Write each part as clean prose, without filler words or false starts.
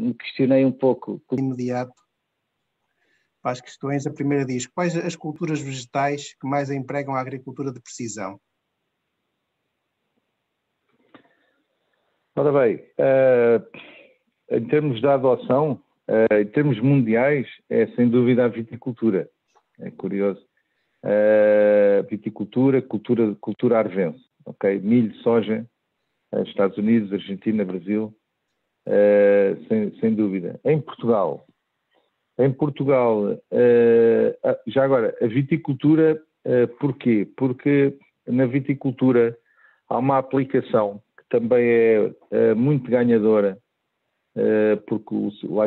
me questionei um pouco. Imediato para as questões. A primeira diz: quais as culturas vegetais que mais empregam a agricultura de precisão? Ora bem, em termos de adoção, em termos mundiais, é sem dúvida a viticultura. É curioso. Viticultura, cultura arvense. Okay? Milho, soja, Estados Unidos, Argentina, Brasil, sem dúvida. Em Portugal, já agora, a viticultura, porquê? Porque na viticultura há uma aplicação que também é muito ganhadora, porque lá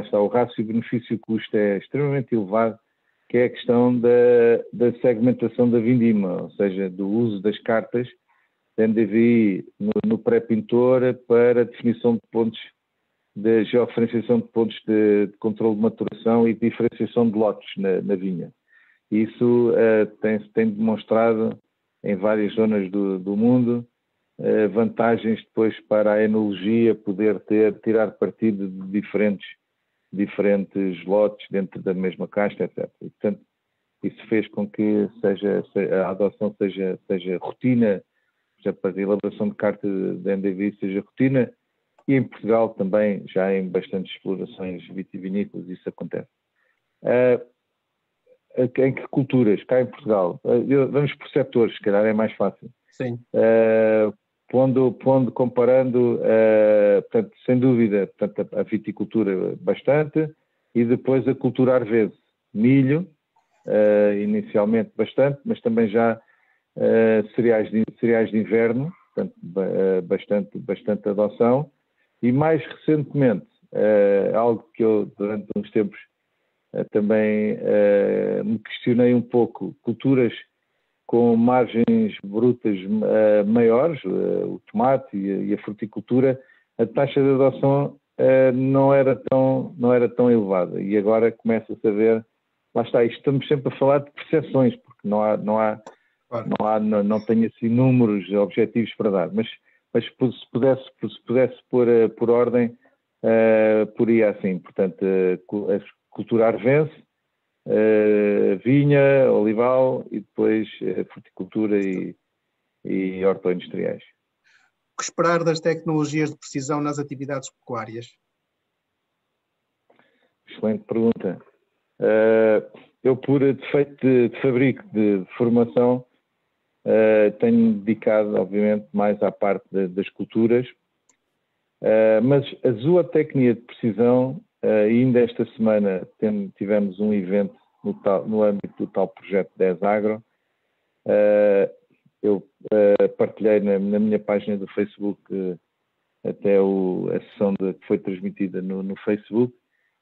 está, o rácio benefício-custo é extremamente elevado, que é a questão da segmentação da vindima, ou seja, do uso das cartas da NDVI no pré-pintor para definição de pontos de georreferenciação de pontos de controle de maturação e de diferenciação de lotes na vinha. Isso tem demonstrado em várias zonas do mundo vantagens depois para a enologia poder tirar partido de diferentes lotes dentro da mesma casta, etc. E, portanto, isso fez com que a adoção seja rotina, para a elaboração de carta da NDVI seja rotina, e em Portugal também, já em bastantes explorações vitivinícolas, isso acontece. Em que culturas? Cá em Portugal. Vamos por setores, se calhar é mais fácil. Sim. Comparando, portanto, sem dúvida, portanto, a viticultura bastante, e depois a cultura arvese. Milho, inicialmente bastante, mas também já cereais de inverno, portanto, bastante adoção. E mais recentemente, algo que eu durante uns tempos também me questionei um pouco, culturas com margens brutas maiores, o tomate e a fruticultura, a taxa de adoção não era tão elevada. E agora começa-se a ver, lá está, estamos sempre a falar de percepções, porque não tenho assim números objetivos para dar, mas se pudesse por ordem, poria assim, portanto, a cultura arvense, vinha, olival e depois fruticultura e hortoindustriais. O que esperar das tecnologias de precisão nas atividades pecuárias? Excelente pergunta. Eu, por defeito de fabrico de formação, tenho dedicado, obviamente, mais à parte das culturas, mas a zootecnia de precisão, ainda esta semana tivemos um evento no âmbito do tal projeto 10 Agro. Eu partilhei na minha página do Facebook até a sessão que foi transmitida no Facebook,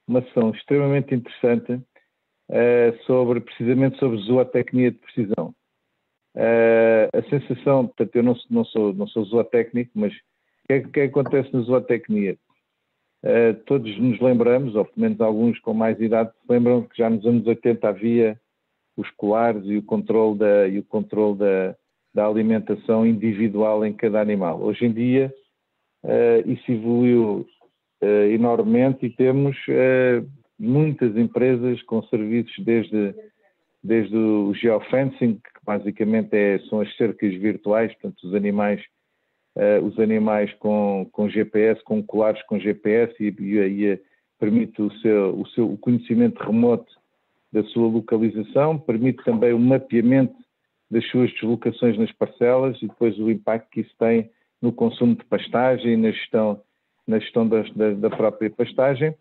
uma sessão extremamente interessante precisamente sobre zootecnia de precisão. A sensação, portanto, eu não sou zootécnico, mas o que acontece na zootecnia? Todos nos lembramos, ou pelo menos alguns com mais idade, se lembram que já nos anos 80 havia os colares e o controle da alimentação individual em cada animal. Hoje em dia isso evoluiu enormemente e temos muitas empresas com serviços desde o geofencing, que basicamente são as cercas virtuais, portanto os animais com GPS, com colares com GPS e permite o conhecimento remoto da sua localização, permite também o mapeamento das suas deslocações nas parcelas e depois o impacto que isso tem no consumo de pastagem e na gestão da própria pastagem.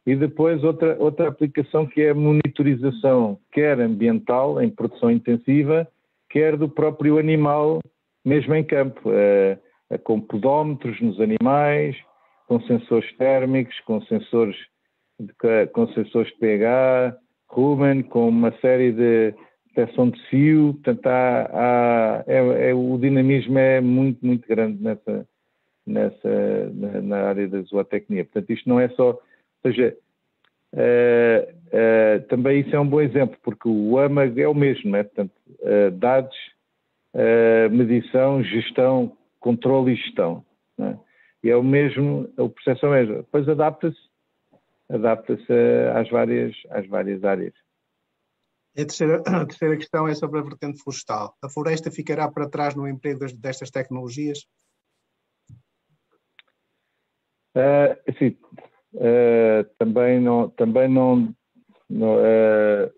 E depois outra aplicação que é a monitorização, quer ambiental, em produção intensiva, quer do próprio animal, mesmo em campo, com podómetros nos animais, com sensores térmicos, com sensores de pH, Rumen, com uma série de detecção de fio. Portanto, o dinamismo é muito, muito grande na área da zootecnia. Portanto, isto não é só... Ou seja, também isso é um bom exemplo, porque o AMAG é o mesmo, não é? Portanto, dados, medição, gestão, controle e gestão. Não é? E é o mesmo, o processo é o mesmo. Depois adapta-se às várias áreas. A terceira questão é sobre a vertente florestal. A floresta ficará para trás no emprego destas tecnologias? Sim, também não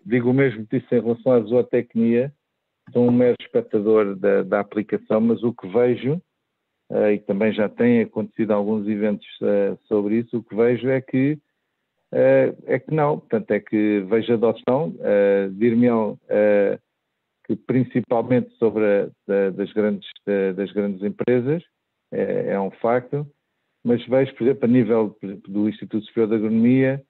digo o mesmo que disse em relação à zootecnia. Sou um mero espectador da aplicação, mas o que vejo, e também já tem acontecido alguns eventos sobre isso, o que vejo é que não, portanto é que vejo adoção, dir-me-ão que principalmente sobre das grandes empresas, é um facto, mas vejo, por exemplo, a nível, por exemplo, do Instituto Superior de Agronomia,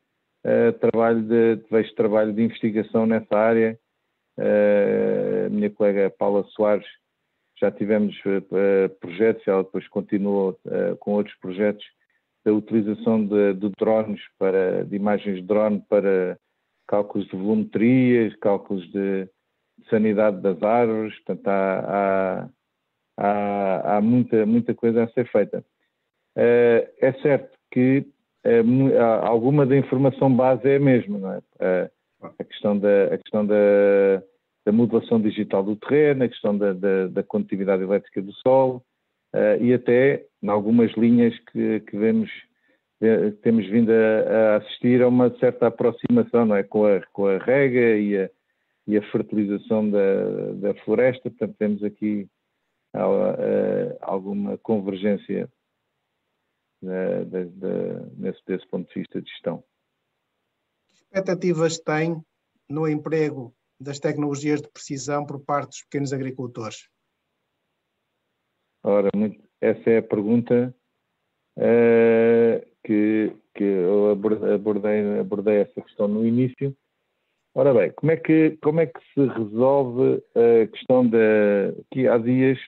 vejo trabalho de investigação nessa área. A minha colega Paula Soares, já tivemos projetos, ela depois continuou com outros projetos da utilização de drones, de imagens de drone para cálculos de volumetrias, cálculos de sanidade das árvores. Portanto, há muita coisa a ser feita. É certo que alguma da informação base é a mesma, não é? A questão da modulação digital do terreno, a questão da condutividade elétrica do solo, e até em algumas linhas que temos vindo a assistir a uma certa aproximação, não é? Com a rega e a fertilização da floresta. Portanto, temos aqui alguma convergência desse ponto de vista de gestão. Que expectativas tem no emprego das tecnologias de precisão por parte dos pequenos agricultores? Ora, essa é a pergunta que eu abordei essa questão no início. Ora bem, como é que se resolve a questão que há dias,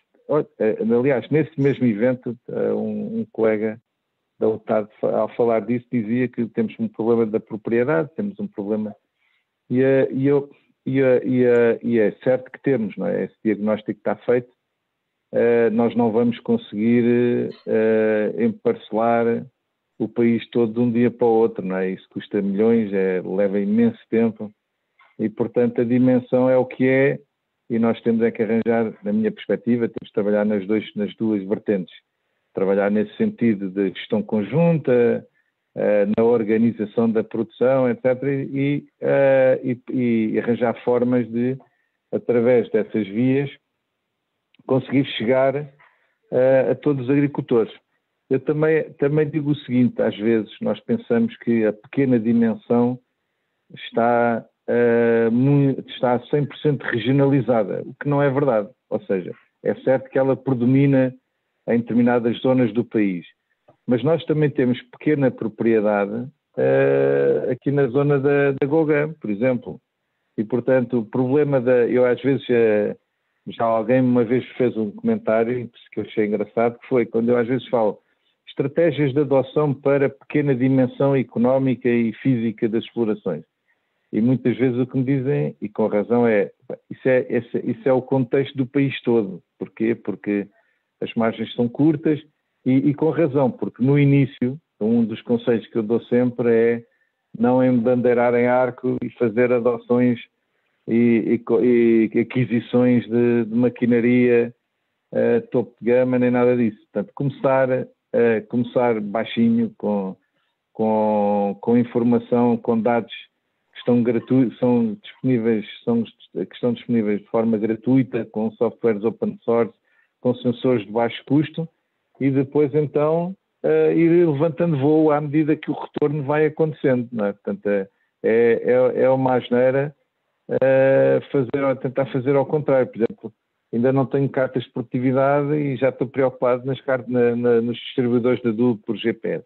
aliás, nesse mesmo evento, um colega da UTAD, ao falar disso, dizia que temos um problema da propriedade, temos um problema, e é certo que temos, não é? Esse diagnóstico está feito. Nós não vamos conseguir emparcelar o país todo de um dia para o outro, não é? Isso custa milhões, leva imenso tempo, e portanto a dimensão é o que é, e nós temos que arranjar, na minha perspectiva, temos de trabalhar nas duas vertentes. Trabalhar nesse sentido de gestão conjunta, na organização da produção, etc., e arranjar formas de, através dessas vias, conseguir chegar a todos os agricultores. Eu também digo o seguinte: às vezes nós pensamos que a pequena dimensão está 100% regionalizada, o que não é verdade. Ou seja, é certo que ela predomina em determinadas zonas do país, mas nós também temos pequena propriedade aqui na zona da Golgã, por exemplo. E, portanto, o problema eu às vezes, já alguém uma vez fez um comentário que eu achei engraçado, que foi quando eu às vezes falo estratégias de adoção para pequena dimensão económica e física das explorações. E muitas vezes o que me dizem, e com razão, isso é o contexto do país todo. Porquê? Porque as margens são curtas e com razão, porque no início, um dos conselhos que eu dou sempre é não embandeirar em arco e fazer adoções e aquisições de maquinaria topo de gama, nem nada disso. Portanto, começar baixinho, com informação, com dados que estão gratuitos, que estão disponíveis de forma gratuita, com softwares open source, com sensores de baixo custo, e depois então ir levantando voo à medida que o retorno vai acontecendo, não é? Portanto, é uma asneira tentar fazer ao contrário. Por exemplo, ainda não tenho cartas de produtividade e já estou preocupado nos distribuidores de adubo por GPS.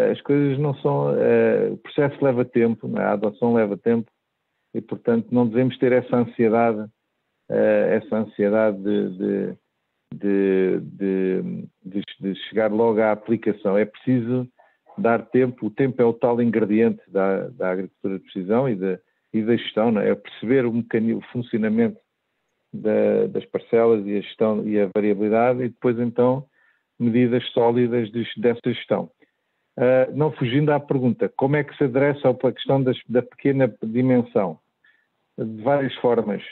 As coisas não são... o processo leva tempo, não é? A adoção leva tempo, e portanto não devemos ter essa ansiedade de chegar logo à aplicação. É preciso dar tempo. O tempo é o tal ingrediente da agricultura de precisão e da gestão, não é? É perceber o funcionamento das parcelas e a gestão e a variabilidade, e depois então medidas sólidas dessa gestão. Não fugindo à pergunta, como é que se adressa à questão da pequena dimensão? De várias formas.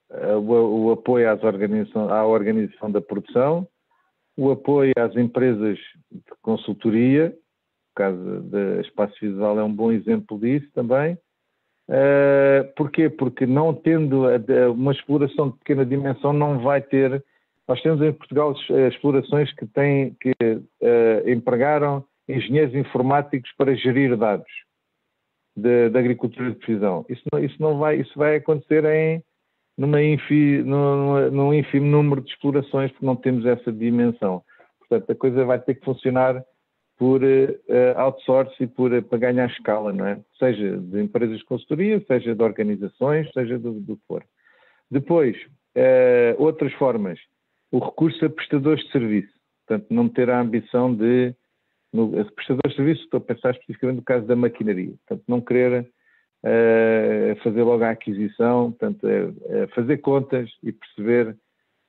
O apoio à organização da produção, o apoio às empresas de consultoria, o caso da Espaço Visual é um bom exemplo disso também. Porquê? Porque não tendo uma exploração de pequena dimensão não vai ter... Nós temos em Portugal explorações que empregaram engenheiros informáticos para gerir dados da agricultura de precisão. Isso vai acontecer num ínfimo número de explorações, porque não temos essa dimensão. Portanto, a coisa vai ter que funcionar por outsourcing e para ganhar escala, não é? Seja de empresas de consultoria, seja de organizações, seja do que for. Depois, outras formas. O recurso a prestadores de serviço. Portanto, não ter a ambição de... prestadores de serviço, estou a pensar especificamente no caso da maquinaria. Portanto, não querer fazer logo a aquisição, portanto, fazer contas e perceber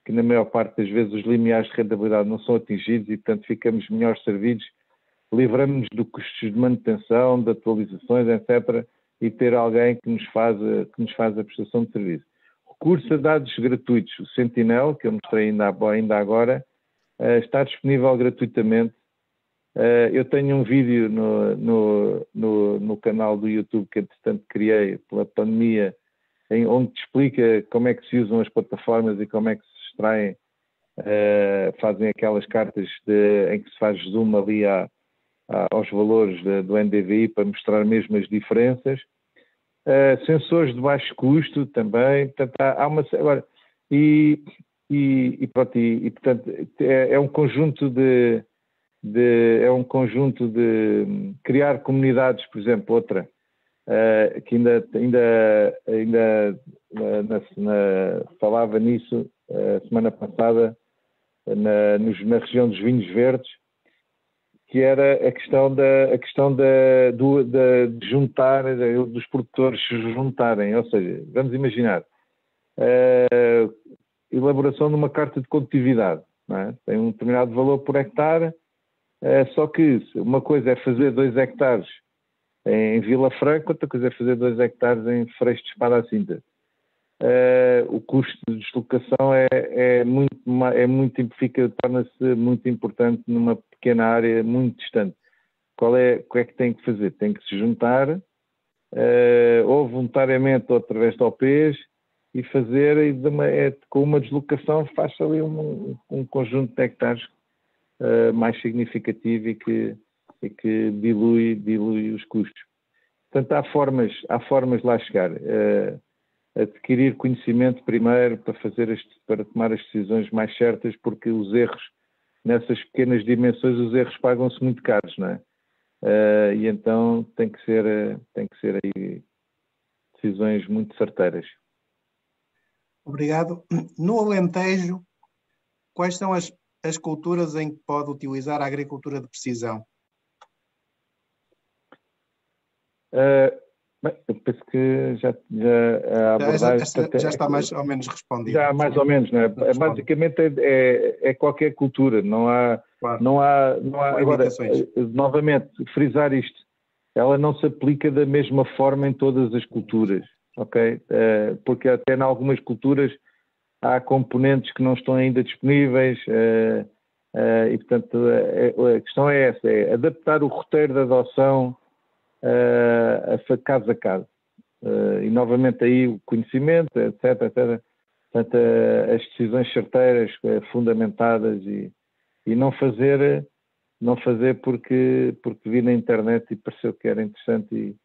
que na maior parte das vezes os limiares de rentabilidade não são atingidos e, portanto, ficamos melhor servidos, livramos-nos de custos de manutenção, de atualizações, etc., e ter alguém que nos faz a prestação de serviço. Recurso a dados gratuitos. O Sentinel, que eu mostrei ainda agora, está disponível gratuitamente. Eu tenho um vídeo no canal do YouTube que, entretanto, criei pela pandemia, onde te explica como é que se usam as plataformas e como é que se extraem, fazem aquelas cartas em que se faz zoom ali aos valores do NDVI para mostrar mesmo as diferenças. Sensores de baixo custo também, portanto, há uma... Agora, portanto, é um conjunto de criar comunidades, por exemplo, outra, que falava nisso a semana passada, na região dos vinhos verdes, que era a questão de juntar, dos produtores se juntarem, ou seja, vamos imaginar, elaboração de uma carta de condutividade, não é? Tem um determinado valor por hectare, só que uma coisa é fazer 2 hectares em Vila Franca, outra coisa é fazer 2 hectares em Freixo de Espada à Cinta. O custo de deslocação torna-se muito importante numa pequena área muito distante. O que é que tem que fazer? Tem que se juntar, ou voluntariamente ou através de OPs, e fazer, com uma deslocação, faz-se ali um conjunto de hectares mais significativo e que dilui os custos. Portanto, há formas de lá chegar. Adquirir conhecimento primeiro para tomar as decisões mais certas, porque os erros, nessas pequenas dimensões, os erros pagam-se muito caros, não é? E então tem que ser aí decisões muito certeiras. Obrigado. No Alentejo, quais são as culturas em que pode utilizar a agricultura de precisão? Bem, eu penso que já a abordagem... Já está mais ou menos respondido. Já mais ou menos, não é? Basicamente é qualquer cultura, não há... Claro. Não há agora, limitações. Novamente, frisar isto, ela não se aplica da mesma forma em todas as culturas, ok? Porque até em algumas culturas há componentes que não estão ainda disponíveis e, portanto, a questão é essa, é adaptar o roteiro de adoção caso a caso. E, novamente, aí o conhecimento, etc, etc. Portanto, as decisões certeiras, fundamentadas e não fazer porque vi na internet e pareceu que era interessante e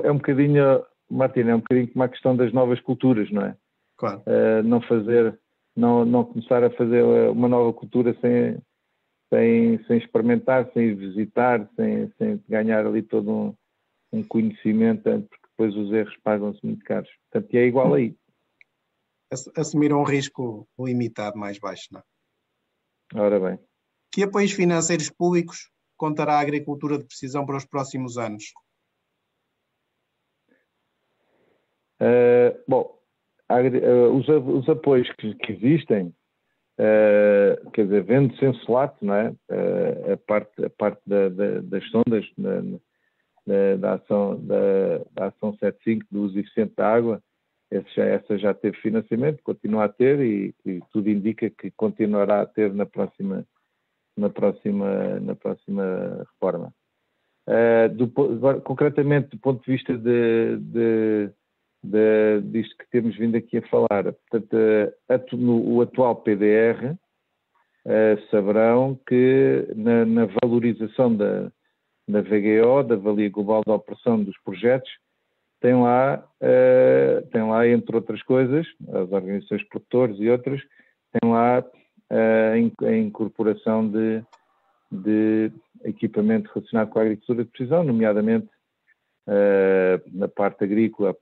um bocadinho, Martina, é um bocadinho como a questão das novas culturas, não é? Claro. Não começar a fazer uma nova cultura sem experimentar, sem visitar, sem ganhar ali todo um conhecimento, porque depois os erros pagam-se muito caros. Portanto, é igual aí. Assumir um risco limitado mais baixo, não é? Ora bem. Que apoios financeiros públicos contará a agricultura de precisão para os próximos anos? Bom, os apoios que existem, quer dizer, vende-se em SLAT, não é? A parte das sondas da ação 75 do uso eficiente da água, essa já teve financiamento, continua a ter e tudo indica que continuará a ter na próxima reforma. Concretamente, do ponto de vista disto que temos vindo aqui a falar, portanto, o atual PDR, saberão que na valorização da VGO, da Valia Global da Operação dos projetos, tem lá, entre outras coisas, as organizações produtoras e outras, tem lá a incorporação de equipamento relacionado com a agricultura de precisão, nomeadamente na parte agrícola,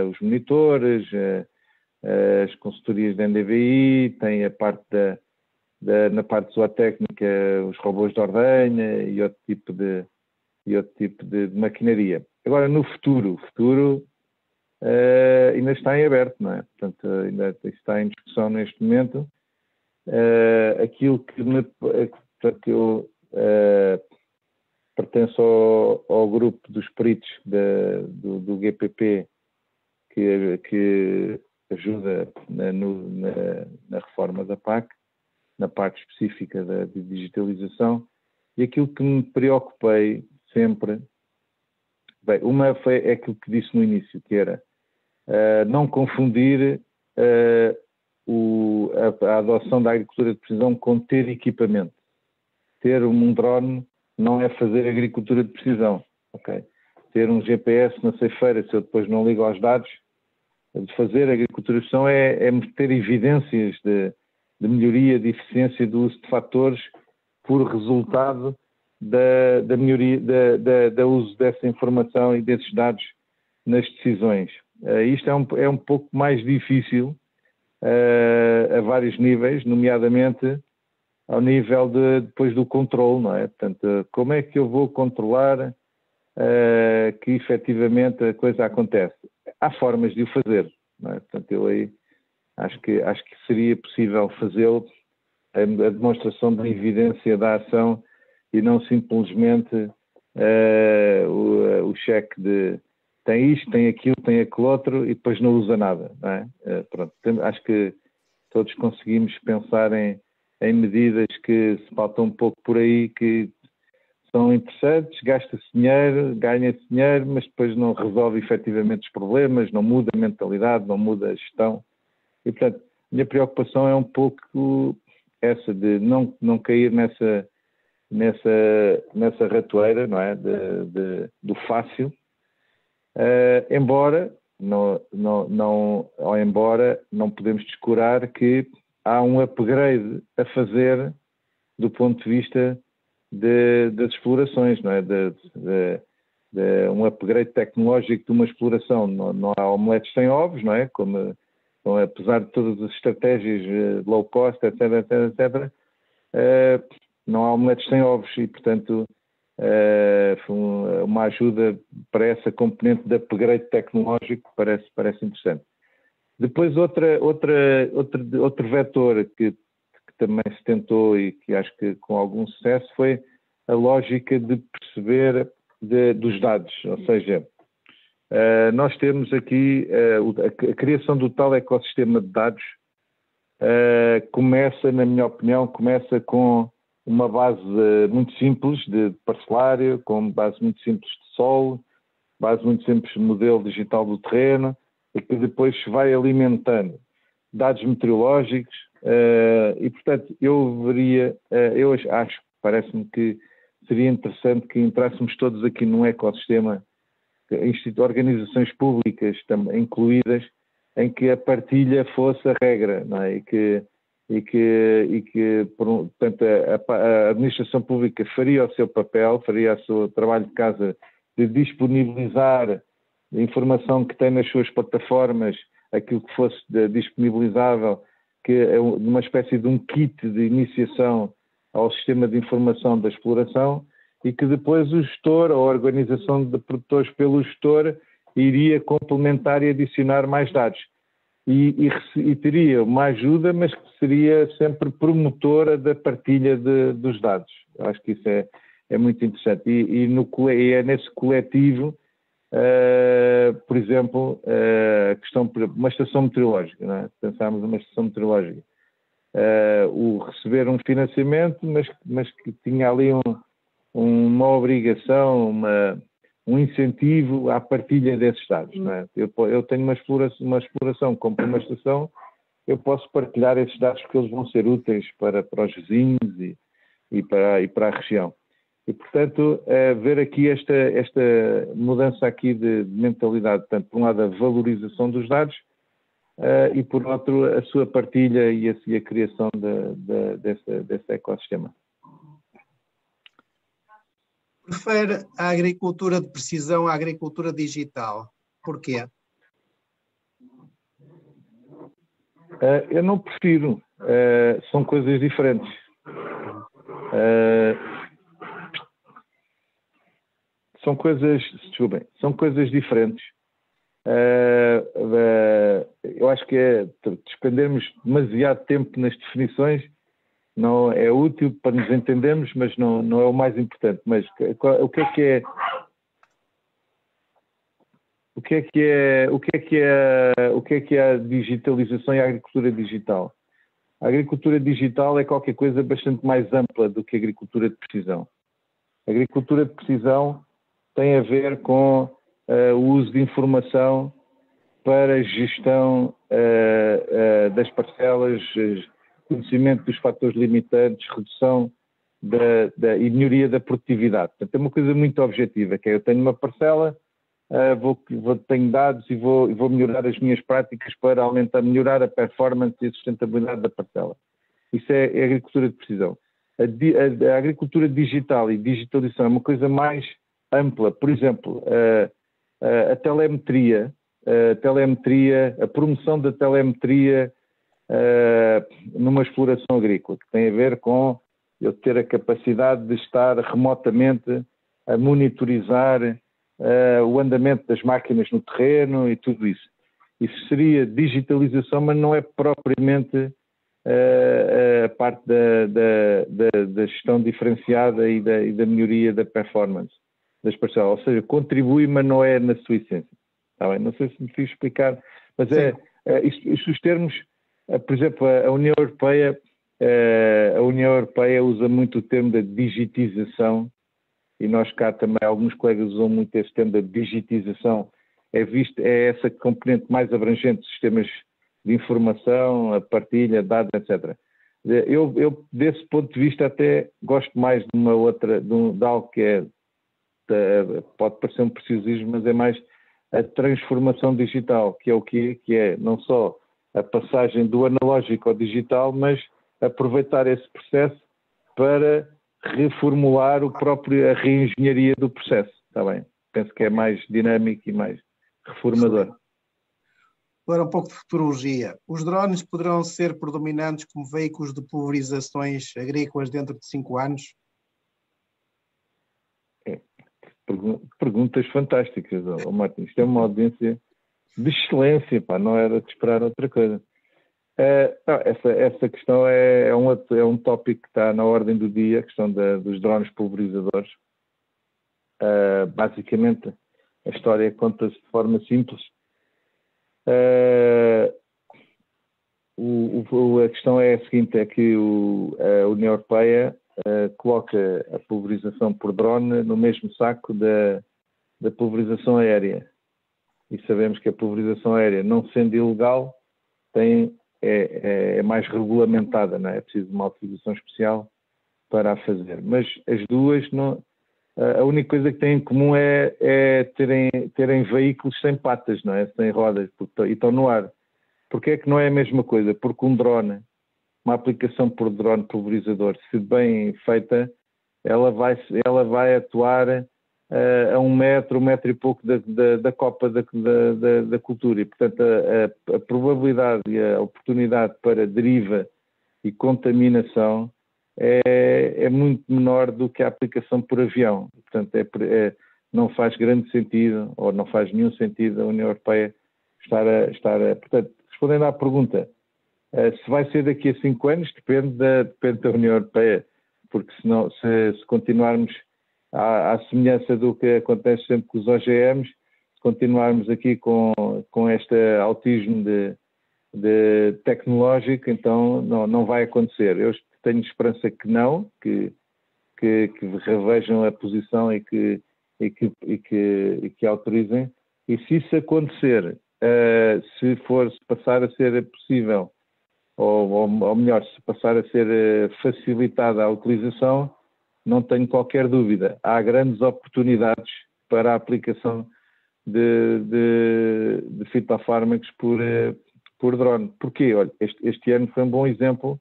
os monitores, as consultorias da NDVI, tem a parte na parte zootécnica, os robôs de ordenha e outro tipo de maquinaria. Agora, no futuro, ainda está em aberto, não é? Portanto, ainda está em discussão neste momento. Aquilo que portanto, eu pertenço ao grupo dos peritos do GPP que ajuda na reforma da PAC, na parte específica de digitalização, e aquilo que me preocupei sempre, é aquilo que disse no início, que era não confundir a adoção da agricultura de precisão com ter equipamento. Ter um drone não é fazer agricultura de precisão, ok? Ter um GPS na ceifeira, se eu depois não ligo aos dados, de fazer agricultura de precisão é ter evidências de melhoria de eficiência do uso de fatores por resultado da melhoria, da uso dessa informação e desses dados nas decisões. Isto é um pouco mais difícil a vários níveis, nomeadamente ao nível depois do controle, não é? Portanto, como é que eu vou controlar que efetivamente a coisa acontece? Há formas de o fazer, não é? Portanto, eu aí acho que seria possível fazê-lo, a demonstração da evidência da ação e não simplesmente o cheque de tem isto, tem aquilo, tem aquele outro e depois não usa nada, não é? Pronto, acho que todos conseguimos pensar em medidas que se faltam um pouco por aí, que são interessantes, gasta-se dinheiro, ganha-se dinheiro, mas depois não resolve efetivamente os problemas, não muda a mentalidade, não muda a gestão. E, portanto, a minha preocupação é um pouco essa, de não cair nessa ratoeira, não é? Do fácil, embora não podemos descurar que há um upgrade a fazer do ponto de vista das explorações, não é? Um upgrade tecnológico de uma exploração. Não há omeletes sem ovos, não é? Como apesar de todas as estratégias low cost, etc., não há omeletes sem ovos e, portanto, uma ajuda para essa componente de upgrade tecnológico parece interessante. Depois outro vetor que também se tentou e que acho que com algum sucesso foi a lógica de perceber dos dados, ou seja, nós temos aqui a criação do tal ecossistema de dados começa, na minha opinião, com uma base muito simples de parcelário, com base muito simples de solo, base muito simples de modelo digital do terreno, e que depois se vai alimentando dados meteorológicos e, portanto, parece-me que seria interessante que entrássemos todos aqui num ecossistema, organizações públicas também incluídas, em que a partilha fosse a regra, não é? E que portanto, a administração pública faria o seu papel, faria o seu trabalho de casa de disponibilizar a informação que tem nas suas plataformas, aquilo que fosse disponibilizável, que é uma espécie de um kit de iniciação ao sistema de informação da exploração, e que depois o gestor, ou a organização de produtores pelo gestor, iria complementar e adicionar mais dados. e teria uma ajuda, mas que seria sempre promotora da partilha dos dados. Eu acho que isso é muito interessante. E é nesse coletivo, por exemplo, a questão, uma estação meteorológica, não é? Pensarmos numa estação meteorológica. O receber um financiamento, mas que tinha ali uma obrigação, um incentivo à partilha desses dados. Não é? Eu tenho uma exploração, compro uma estação, eu posso partilhar esses dados porque eles vão ser úteis para os vizinhos e para a região. E, portanto, ver aqui esta mudança aqui de mentalidade, portanto, por um lado a valorização dos dados e, por outro, a sua partilha e a criação desse ecossistema. Prefere a agricultura de precisão à agricultura digital. Porquê? Eu não prefiro. São coisas diferentes. São coisas diferentes. Eu acho que despendermos demasiado tempo nas definições não é útil para nos entendermos, mas não é o mais importante. Mas o que é a digitalização e a agricultura digital? A agricultura digital é qualquer coisa bastante mais ampla do que a agricultura de precisão. A agricultura de precisão tem a ver com o uso de informação para a gestão das parcelas, conhecimento dos fatores limitantes, redução e melhoria da produtividade. Portanto, é uma coisa muito objetiva, que é eu tenho uma parcela, tenho dados e vou melhorar as minhas práticas para melhorar a performance e a sustentabilidade da parcela. Isso é a agricultura de precisão. A agricultura digital e digitalização é uma coisa mais ampla. Por exemplo, a telemetria, a promoção da telemetria numa exploração agrícola, que tem a ver com eu ter a capacidade de estar remotamente a monitorizar o andamento das máquinas no terreno e tudo isso. Isso seria digitalização, mas não é propriamente a parte da gestão diferenciada e da melhoria da performance das parcelas. Ou seja, contribui, mas não é na sua essência. Está bem? Não sei se me fiz explicar, mas isto os termos, por exemplo, a União Europeia usa muito o termo da digitização, e nós cá também, alguns colegas usam muito esse termo da digitização, é essa componente mais abrangente de sistemas de informação, a partilha, dados, etc. Eu desse ponto de vista, até gosto mais de uma outra, de algo que pode parecer um preciosismo, mas é mais a transformação digital, que é o quê? Que é não só a passagem do analógico ao digital, mas aproveitar esse processo para reformular a reengenharia do processo. Está bem? Penso que é mais dinâmico e mais reformador. Agora um pouco de futurologia. Os drones poderão ser predominantes como veículos de pulverizações agrícolas dentro de 5 anos? Perguntas fantásticas, Martim. Isto é uma audiência de excelência, pá, não era de esperar outra coisa. Essa questão é um tópico que está na ordem do dia, a questão dos drones pulverizadores. Basicamente, a história conta-se de forma simples. A questão é a seguinte, é que a União Europeia coloca a pulverização por drone no mesmo saco da pulverização aérea. E sabemos que a pulverização aérea, não sendo ilegal, é mais regulamentada, não é? É preciso uma autorização especial para a fazer. Mas as duas, a única coisa que têm em comum é terem veículos sem patas, não é? Sem rodas, e estão no ar. Porquê é que não é a mesma coisa? Porque um drone, uma aplicação por drone pulverizador, se bem feita, ela vai atuar a 1 metro e pouco da copa da cultura. E, portanto, a probabilidade e a oportunidade para deriva e contaminação é muito menor do que a aplicação por avião. Portanto, não faz grande sentido, ou não faz nenhum sentido a União Europeia estar a... Portanto, respondendo à pergunta, se vai ser daqui a 5 anos, depende da União Europeia, porque senão, se continuarmos à semelhança do que acontece sempre com os OGMs, se continuarmos aqui com este autismo de tecnológico, então não vai acontecer. Eu tenho esperança que não, que revejam a posição e que autorizem. E se isso acontecer, se passar a ser possível, ou melhor, se passar a ser facilitada a utilização, não tenho qualquer dúvida. Há grandes oportunidades para a aplicação de fitofármacos por drone. Porquê? Olha, este ano foi um bom exemplo,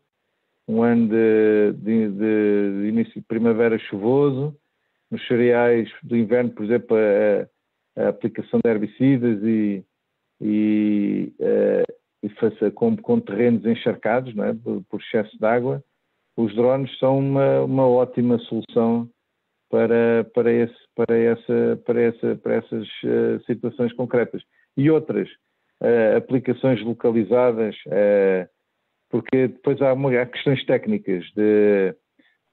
um ano de início de primavera chuvoso, nos cereais do inverno, por exemplo, a aplicação de herbicidas com terrenos encharcados, não é? por excesso de água, os drones são uma ótima solução para essas situações concretas. E outras aplicações localizadas, porque depois há questões técnicas de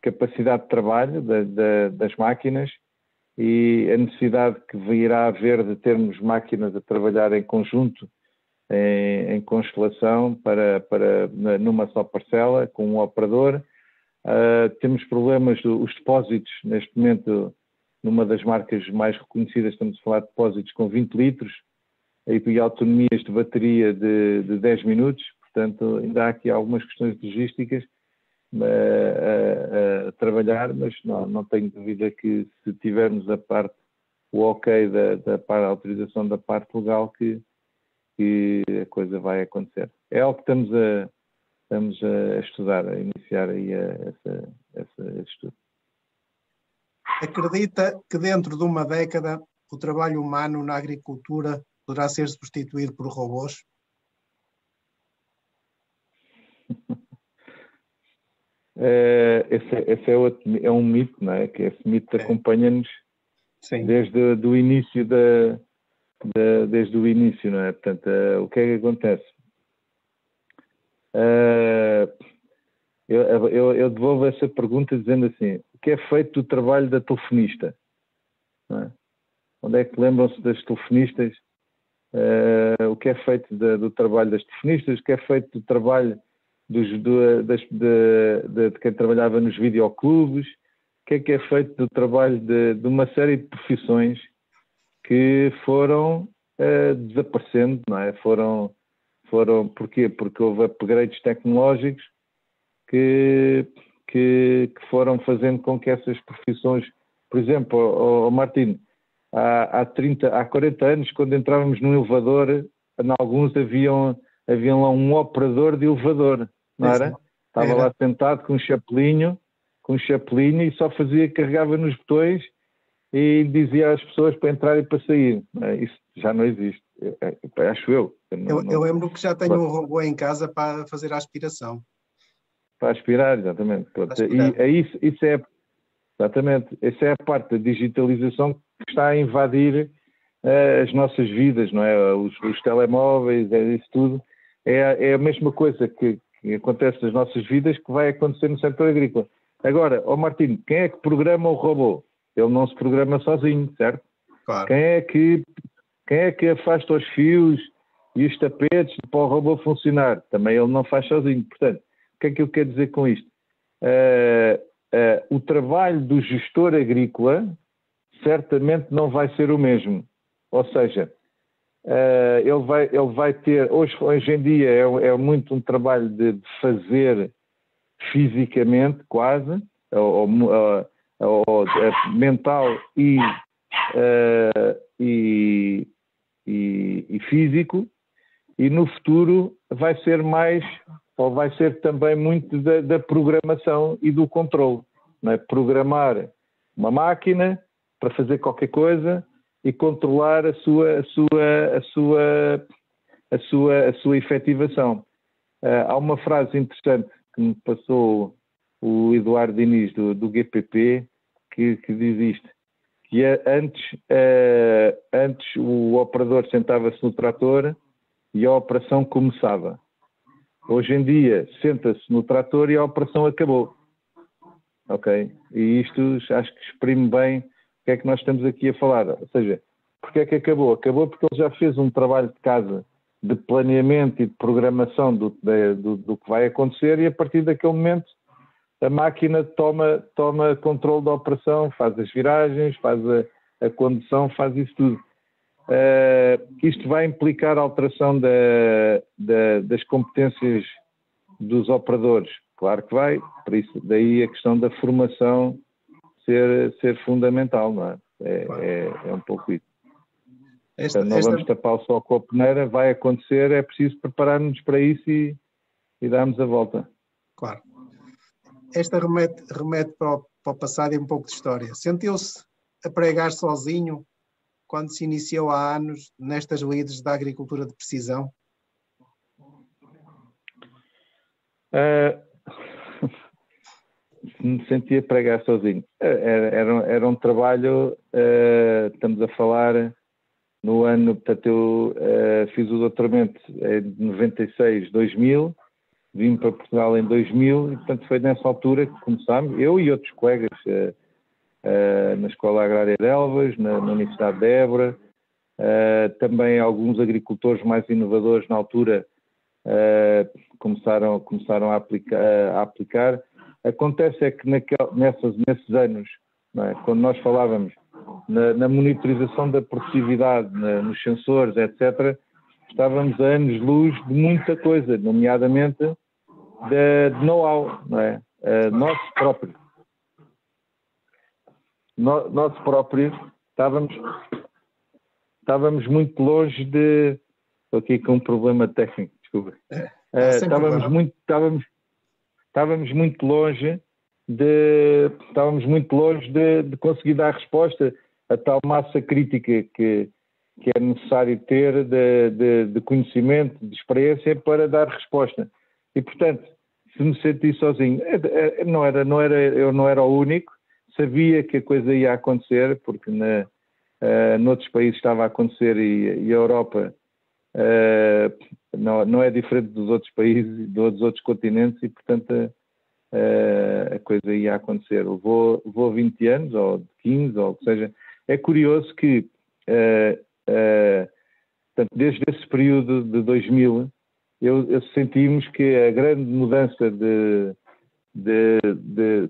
capacidade de trabalho das máquinas e a necessidade que irá haver de termos máquinas a trabalhar em conjunto, em constelação, numa só parcela, com um operador. Temos problemas, os depósitos, neste momento, numa das marcas mais reconhecidas, estamos a falar de depósitos com 20 litros e autonomias de bateria de 10 minutos, portanto, ainda há aqui algumas questões logísticas a trabalhar, mas não tenho dúvida que se tivermos o ok da autorização da parte legal, que a coisa vai acontecer. É algo que estamos a estudar, a iniciar aí esse estudo. Acredita que dentro de uma década o trabalho humano na agricultura poderá ser substituído por robôs? Esse é um mito, não é? Que esse mito acompanha-nos desde o início desde o início, não é? Portanto, o que é que acontece? Eu devolvo essa pergunta dizendo assim: o que é feito do trabalho da telefonista? Não é? Onde é que lembram-se das telefonistas? O que é feito do trabalho das telefonistas? O que é feito do trabalho de quem trabalhava nos videoclubes? O que é feito do trabalho de uma série de profissões que foram desaparecendo, não é? Porquê? Porque houve upgrades tecnológicos que foram fazendo com que essas profissões, por exemplo, Martino, há 40 anos, quando entrávamos num elevador, em alguns havia lá um operador de elevador, não era? Estava lá sentado com um chapelinho e só carregava nos botões e dizia às pessoas para entrar e para sair. Isso já não existe, acho eu. Eu lembro que já tenho um robô em casa para fazer a aspiração. Para aspirar, exatamente. Isso é exatamente. Essa é a parte da digitalização que está a invadir as nossas vidas, não é? Os telemóveis, isso tudo. É a mesma coisa que acontece nas nossas vidas que vai acontecer no setor agrícola. Agora, Martino, quem é que programa o robô? Ele não se programa sozinho, certo? Claro. Quem é que afasta os fios e os tapetes para o robô funcionar? Também ele não faz sozinho. Portanto, o que é que eu quero dizer com isto? O trabalho do gestor agrícola certamente não vai ser o mesmo. Ou seja, ele vai ter, hoje em dia é muito um trabalho de fazer fisicamente, quase, ou mental e físico, e no futuro vai ser mais, ou vai ser também muito da programação e do controle, não é? Programar uma máquina para fazer qualquer coisa e controlar a sua efetivação. Há uma frase interessante que me passou o Eduardo Diniz do GPP que diz isto, que antes o operador sentava-se no trator e a operação começava. Hoje em dia, senta-se no trator e a operação acabou. Ok? E isto acho que exprime bem o que é que nós estamos aqui a falar. Ou seja, porque é que acabou? Acabou porque ele já fez um trabalho de casa de planeamento e de programação do que vai acontecer, e a partir daquele momento a máquina toma controle da operação, faz as viragens, faz a condução, faz isso tudo. Isto vai implicar a alteração das competências dos operadores? Claro que vai, por isso daí a questão da formação ser fundamental, não é? É um pouco isso. Não vamos tapar o sol com a peneira, vai acontecer, é preciso preparar-nos para isso e darmos a volta. Claro. Esta remete para o passado e um pouco de história. Sentiu-se a pregar sozinho quando se iniciou há anos nestas lides da agricultura de precisão? Me sentia a pregar sozinho. Era um trabalho, estamos a falar no ano, portanto eu fiz o doutoramento em 96, 2000, vim para Portugal em 2000 e portanto foi nessa altura que começámos, eu e outros colegas na Escola Agrária de Elvas, na Universidade de Évora, também alguns agricultores mais inovadores na altura começaram a aplicar. Acontece é que nesses anos, não é, quando nós falávamos na monitorização da produtividade, nos sensores, etc., estávamos a anos-luz de muita coisa, nomeadamente de know-how, não é? Nosso próprio, estávamos muito longe de... Estou aqui com um problema técnico, desculpa. Estávamos muito longe de conseguir dar resposta a tal massa crítica que é necessário ter de conhecimento, de experiência para dar resposta. E, portanto, se me senti sozinho, eu não era o único, sabia que a coisa ia acontecer, porque noutros países estava a acontecer e a Europa não é diferente dos outros países, dos outros continentes, e, portanto, a coisa ia acontecer. Levou 20 anos, ou 15, ou o que seja. É curioso que, portanto, desde esse período de 2000, eu sentimos que a grande mudança de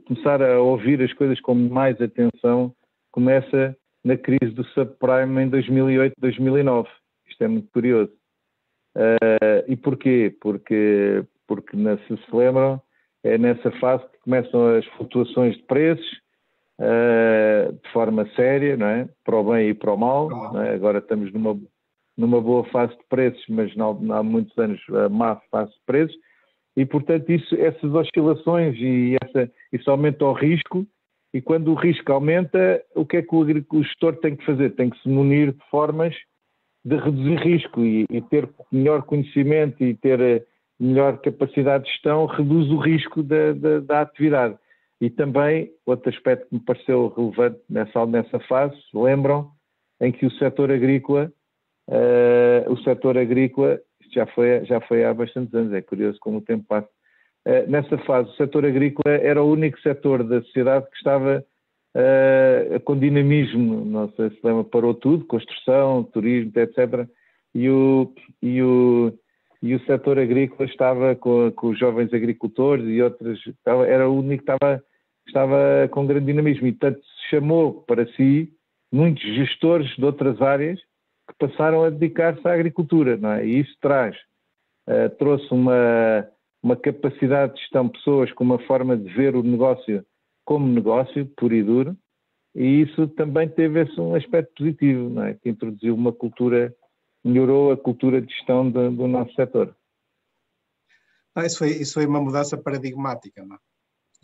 começar a ouvir as coisas com mais atenção começa na crise do subprime em 2008, 2009. Isto é muito curioso. E porquê? Porque se lembram, é nessa fase que começam as flutuações de preços de forma séria, não é? Para o bem e para o mal. Não é? Agora estamos numa boa fase de preços, mas há muitos anos a má fase de preços, e portanto essas oscilações e isso aumenta o risco, e quando o risco aumenta, o que é que o gestor tem que fazer? Tem que se munir de formas de reduzir risco e ter melhor conhecimento e ter melhor capacidade de gestão, reduz o risco da atividade. E também, outro aspecto que me pareceu relevante nessa fase, lembram, em que o setor agrícola, isto já foi há bastantes anos, é curioso como o tempo passa. Nessa fase, o setor agrícola era o único setor da sociedade que estava com dinamismo, não sei se lembra, parou tudo, construção, turismo, etc. E o setor agrícola estava com os jovens agricultores e outros, era o único que estava com grande dinamismo, e portanto se chamou para si muitos gestores de outras áreas que passaram a dedicar-se à agricultura, não é? E isso trouxe uma capacidade de gestão, pessoas com uma forma de ver o negócio como negócio, puro e duro, e isso também teve um aspecto positivo, não é? Que introduziu uma cultura, melhorou a cultura de gestão do nosso setor. Isso foi uma mudança paradigmática, não é?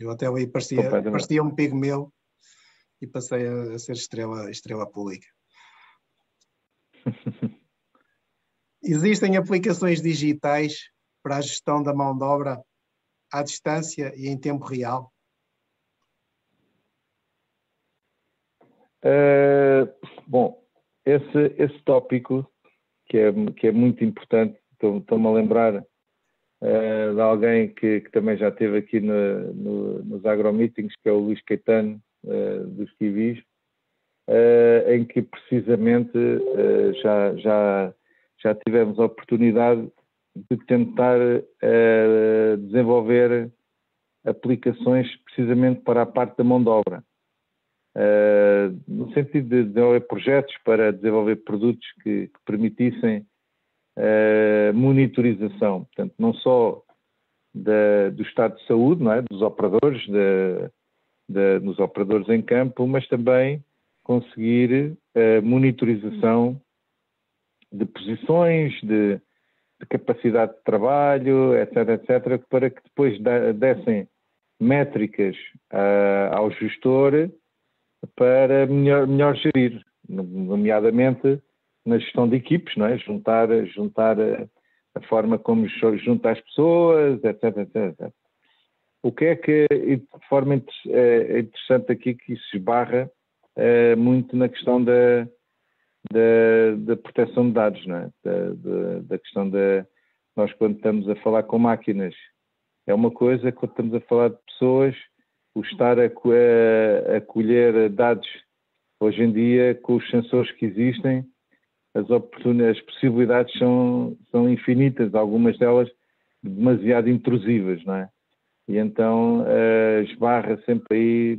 Eu até ali parecia um pigmeu e passei a ser estrela pública. Existem aplicações digitais para a gestão da mão de obra à distância e em tempo real? Bom, esse tópico que é muito importante, Estou-me a lembrar de alguém que também já esteve aqui nos agromeetings, que é o Luís Caetano, dos Kiwis, em que precisamente já tivemos a oportunidade de tentar desenvolver aplicações precisamente para a parte da mão de obra, no sentido de desenvolver projetos para desenvolver produtos que permitissem monitorização, portanto, não só do estado de saúde, não é? Dos operadores, dos operadores em campo, mas também conseguir monitorização de posições, de capacidade de trabalho, etc., etc., para que depois dessem métricas ao gestor para melhor gerir, nomeadamente na gestão de equipes, não é? Juntar a forma como junta as pessoas, etc., etc. O que é que, de forma interessante aqui, que isso esbarra muito na questão da proteção de dados, não é? Da questão nós quando estamos a falar com máquinas, é uma coisa, quando estamos a falar de pessoas, o estar a colher dados, hoje em dia, com os sensores que existem, as possibilidades são infinitas, algumas delas demasiado intrusivas, não é? E então esbarra sempre aí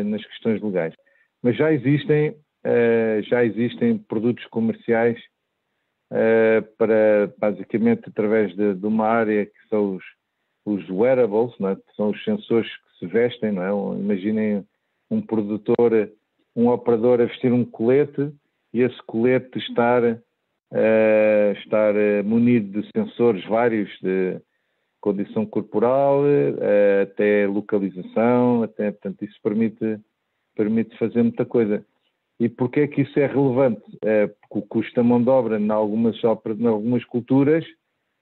nas questões legais. Mas já existem produtos comerciais para, basicamente, através de uma área que são os wearables, não é? Que são os sensores que se vestem, não é? Imaginem um produtor, um operador a vestir um colete e esse colete estar munido de sensores vários de condição corporal, até localização, portanto, isso permite fazer muita coisa. E porquê é que isso é relevante? Porque o custo da mão de obra em algumas culturas,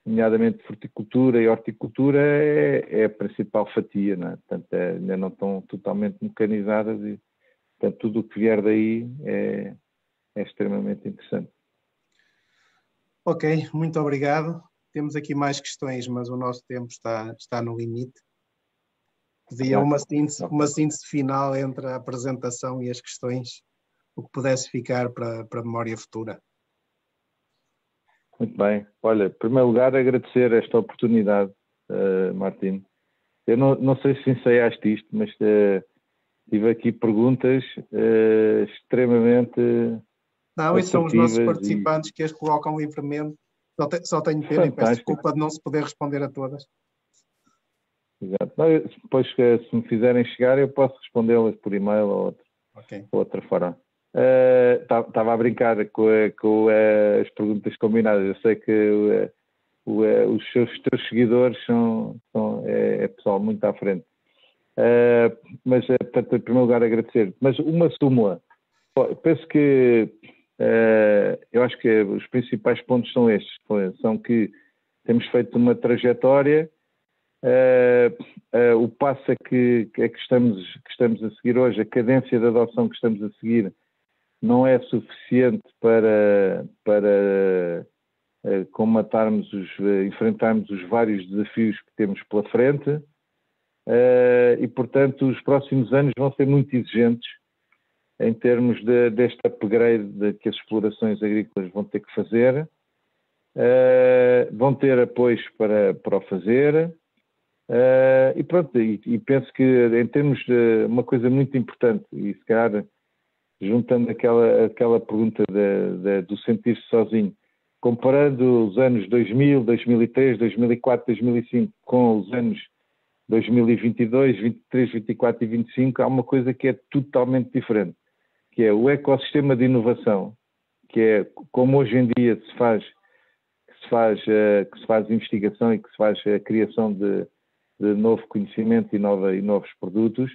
nomeadamente fruticultura e horticultura, é a principal fatia, não é? Portanto, ainda não estão totalmente mecanizadas e, portanto, tudo o que vier daí é extremamente interessante. Ok, muito obrigado. Temos aqui mais questões, mas o nosso tempo está no limite. Pedia uma síntese final entre a apresentação e as questões, o que pudesse ficar para a memória futura. Muito bem. Olha, em primeiro lugar, agradecer esta oportunidade, Martim. Eu não sei se ensaiaste isto, mas tive aqui perguntas extremamente... Não, esses são os nossos participantes que as colocam livremente. Só tenho pena e peço desculpa de não se poder responder a todas. Exato. Depois, se me fizerem chegar, eu posso respondê-las por e-mail ou outra forma. Estava a brincar com as perguntas combinadas. Eu sei que os teus seguidores é pessoal muito à frente. Mas, portanto, em primeiro lugar, agradecer. Mas uma súmula. Penso que eu acho que os principais pontos são estes. São que temos feito uma trajetória. O passo que estamos a seguir hoje, a cadência de adoção que estamos a seguir, não é suficiente para enfrentarmos os vários desafios que temos pela frente e, portanto, os próximos anos vão ser muito exigentes em termos deste upgrade que as explorações agrícolas vão ter que fazer, vão ter apoios para o fazer. E pronto, e penso que em termos de uma coisa muito importante, e se calhar juntando aquela pergunta do sentir-se sozinho, comparando os anos 2000, 2003, 2004, 2005 com os anos 2022, 23, 24 e 25, há uma coisa que é totalmente diferente, que é o ecossistema de inovação, que é como hoje em dia que se faz investigação e que se faz a criação de novo conhecimento e novos produtos,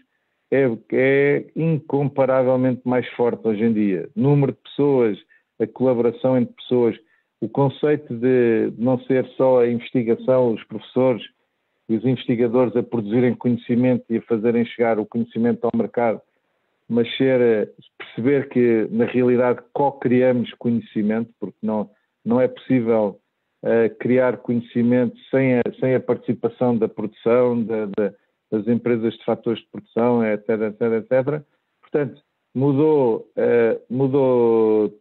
é incomparavelmente mais forte hoje em dia. Número de pessoas, a colaboração entre pessoas, o conceito de não ser só a investigação, os professores e os investigadores a produzirem conhecimento e a fazerem chegar o conhecimento ao mercado, mas perceber que, na realidade, co-criamos conhecimento, porque não é possível criar conhecimento sem a participação da produção, das empresas de fatores de produção, etc, etc, etc. Portanto, mudou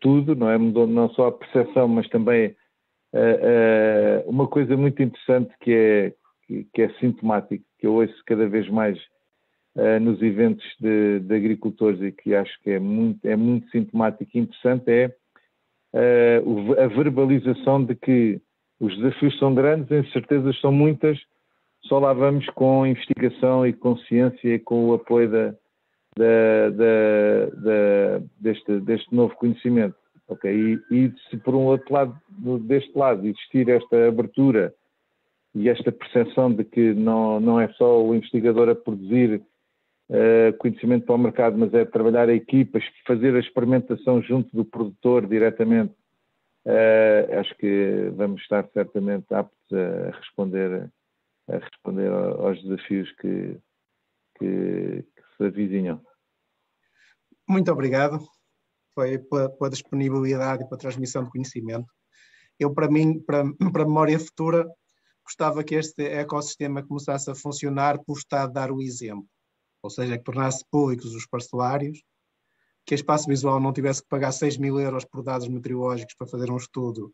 tudo, não é? Mudou não só a percepção, mas também uma coisa muito interessante que é sintomático, que eu ouço cada vez mais nos eventos de agricultores e que acho que é muito sintomático e interessante, é a verbalização de que os desafios são grandes, as incertezas são muitas, só lá vamos com investigação e com ciência e com o apoio deste novo conhecimento. Okay? E se por um outro lado, deste lado, existir esta abertura e esta percepção de que não é só o investigador a produzir conhecimento para o mercado, mas é trabalhar a equipas, fazer a experimentação junto do produtor diretamente, acho que vamos estar certamente aptos a responder aos desafios que se avizinham. Muito obrigado. Foi pela disponibilidade e pela transmissão de conhecimento. Eu, para mim, para a memória futura, gostava que este ecossistema começasse a funcionar pelo Estado dar o exemplo. Ou seja, que tornasse públicos os parcelários, que a Espaço Visual não tivesse que pagar 6.000 euros por dados meteorológicos para fazer um estudo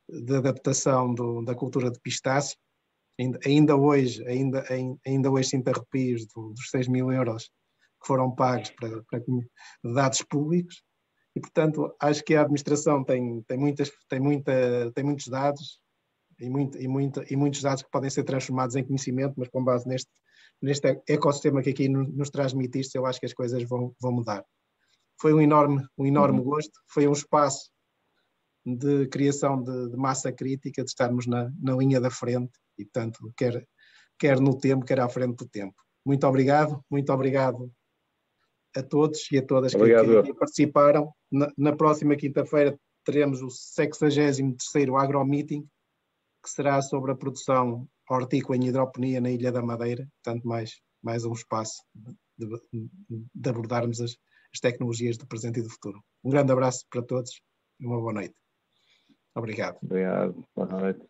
de adaptação da cultura de pistácio. Ainda hoje sinto arrepios dos 6.000 euros que foram pagos para dados públicos. E, portanto, acho que a administração tem muitos dados e muitos dados que podem ser transformados em conhecimento, mas com base neste ecossistema que aqui nos transmitiste, eu acho que as coisas vão mudar. Foi um enorme gosto, foi um espaço de criação de massa crítica, de estarmos na linha da frente, e, portanto, quer no tempo, quer à frente do tempo. Muito obrigado a todos e a todas que aqui participaram. Na próxima quinta-feira teremos o 63º AgroMeeting, que será sobre a produção hortícola em hidroponia na Ilha da Madeira. Portanto, mais um espaço de abordarmos as tecnologias do presente e do futuro. Um grande abraço para todos e uma boa noite. Obrigado. Obrigado. Boa noite.